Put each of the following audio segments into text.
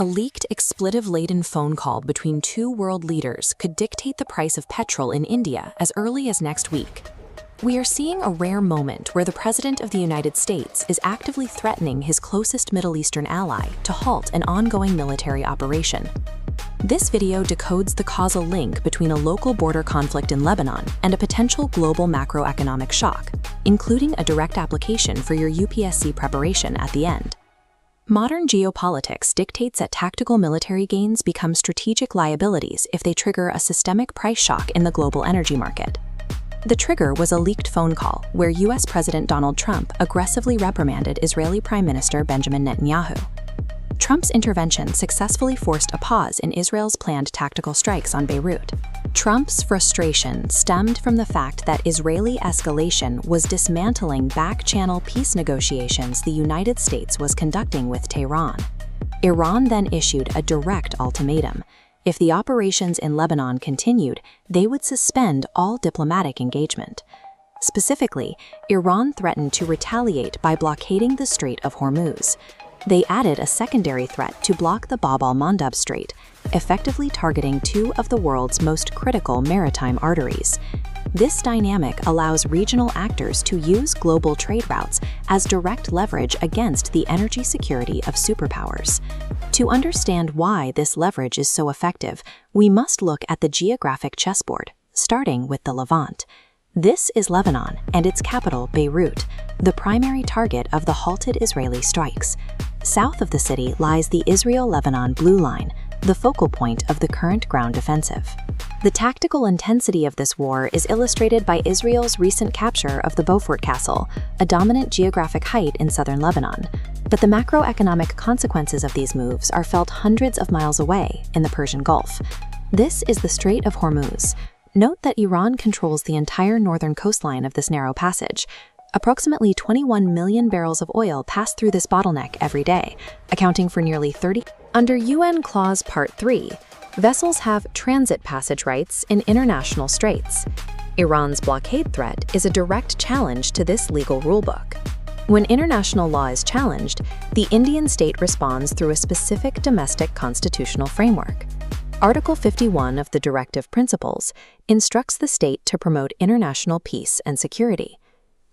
A leaked, expletive-laden phone call between two world leaders could dictate the price of petrol in India as early as next week. We are seeing a rare moment where the President of the United States is actively threatening his closest Middle Eastern ally to halt an ongoing military operation. This video decodes the causal link between a local border conflict in Lebanon and a potential global macroeconomic shock, including a direct application for your UPSC preparation at the end. Modern geopolitics dictates that tactical military gains become strategic liabilities if they trigger a systemic price shock in the global energy market. The trigger was a leaked phone call where U.S. President Donald Trump aggressively reprimanded Israeli Prime Minister Benjamin Netanyahu. Trump's intervention successfully forced a pause in Israel's planned tactical strikes on Beirut. Trump's frustration stemmed from the fact that Israeli escalation was dismantling back-channel peace negotiations the United States was conducting with Tehran. Iran then issued a direct ultimatum. If the operations in Lebanon continued, they would suspend all diplomatic engagement. Specifically, Iran threatened to retaliate by blockading the Strait of Hormuz. They added a secondary threat to block the Bab al-Mandab Strait, effectively targeting two of the world's most critical maritime arteries. This dynamic allows regional actors to use global trade routes as direct leverage against the energy security of superpowers. To understand why this leverage is so effective, we must look at the geographic chessboard, starting with the Levant. This is Lebanon and its capital, Beirut, the primary target of the halted Israeli strikes. South of the city lies the Israel-Lebanon Blue Line, the focal point of the current ground offensive. The tactical intensity of this war is illustrated by Israel's recent capture of the Beaufort Castle, a dominant geographic height in southern Lebanon. But the macroeconomic consequences of these moves are felt hundreds of miles away in the Persian Gulf. This is the Strait of Hormuz. Note that Iran controls the entire northern coastline of this narrow passage. Approximately 21 million barrels of oil pass through this bottleneck every day, accounting for nearly 30. Under UN Clause Part 3, vessels have transit passage rights in international straits. Iran's blockade threat is a direct challenge to this legal rulebook. When international law is challenged, the Indian state responds through a specific domestic constitutional framework. Article 51 of the Directive Principles instructs the state to promote international peace and security.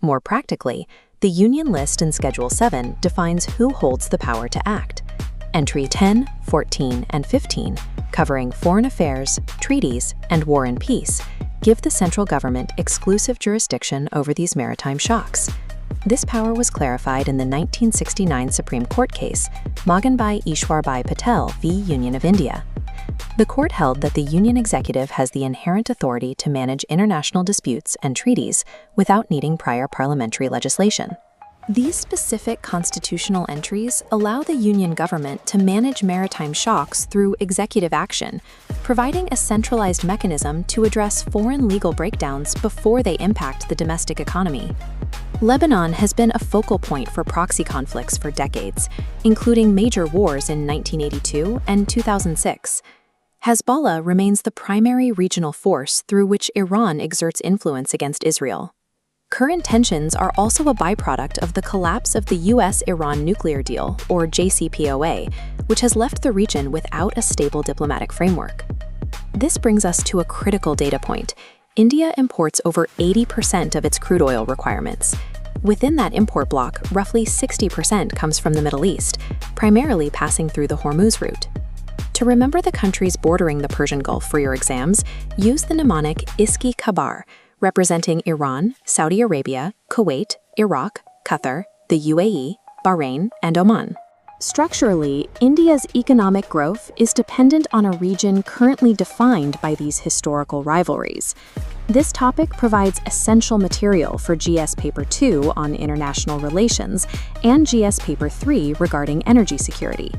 More practically, the Union List in Schedule 7 defines who holds the power to act. Entry 10, 14, and 15, covering foreign affairs, treaties, and war and peace, give the central government exclusive jurisdiction over these maritime shocks. This power was clarified in the 1969 Supreme Court case, Maganbhai Ishwarbhai Patel v. Union of India. The court held that the Union executive has the inherent authority to manage international disputes and treaties without needing prior parliamentary legislation. These specific constitutional entries allow the Union government to manage maritime shocks through executive action, providing a centralized mechanism to address foreign legal breakdowns before they impact the domestic economy. Lebanon has been a focal point for proxy conflicts for decades, including major wars in 1982 and 2006. Hezbollah remains the primary regional force through which Iran exerts influence against Israel. Current tensions are also a byproduct of the collapse of the U.S. Iran nuclear deal, or JCPOA, which has left the region without a stable diplomatic framework. This brings us to a critical data point. India imports over 80% of its crude oil requirements. Within that import block, roughly 60% comes from the Middle East, primarily passing through the Hormuz route. To remember the countries bordering the Persian Gulf for your exams, use the mnemonic Iski Kabar, representing Iran, Saudi Arabia, Kuwait, Iraq, Qatar, the UAE, Bahrain, and Oman. Structurally, India's economic growth is dependent on a region currently defined by these historical rivalries. This topic provides essential material for GS Paper 2 on international relations and GS Paper 3 regarding energy security.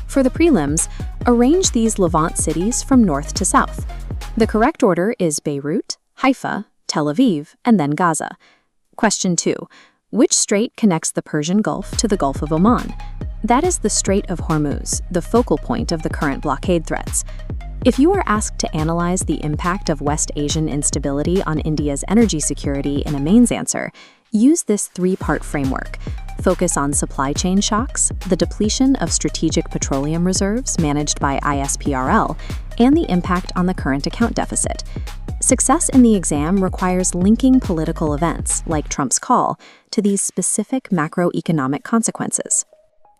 For the prelims, arrange these Levant cities from north to south. The correct order is Beirut, Haifa, Tel Aviv, and then Gaza. Question 2. Which strait connects the Persian Gulf to the Gulf of Oman? That is the Strait of Hormuz, the focal point of the current blockade threats. If you are asked to analyze the impact of West Asian instability on India's energy security in a mains answer, use this three-part framework. focus on supply chain shocks, the depletion of strategic petroleum reserves managed by ISPRL, and the impact on the current account deficit. Success in the exam requires linking political events, like Trump's call, to these specific macroeconomic consequences.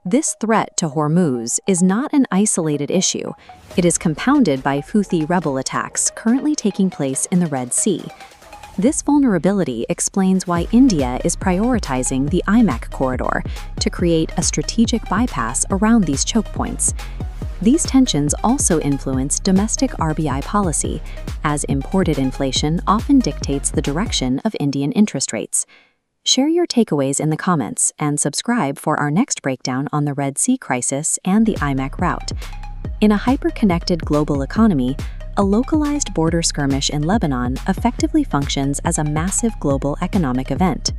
This threat to Hormuz is not an isolated issue. It is compounded by Houthi rebel attacks currently taking place in the Red Sea. This vulnerability explains why India is prioritizing the IMEC corridor to create a strategic bypass around these choke points. These tensions also influence domestic RBI policy, as imported inflation often dictates the direction of Indian interest rates. Share your takeaways in the comments and subscribe for our next breakdown on the Red Sea crisis and the IMEC route. In a hyper-connected global economy, a localized border skirmish in Lebanon effectively functions as a massive global economic event.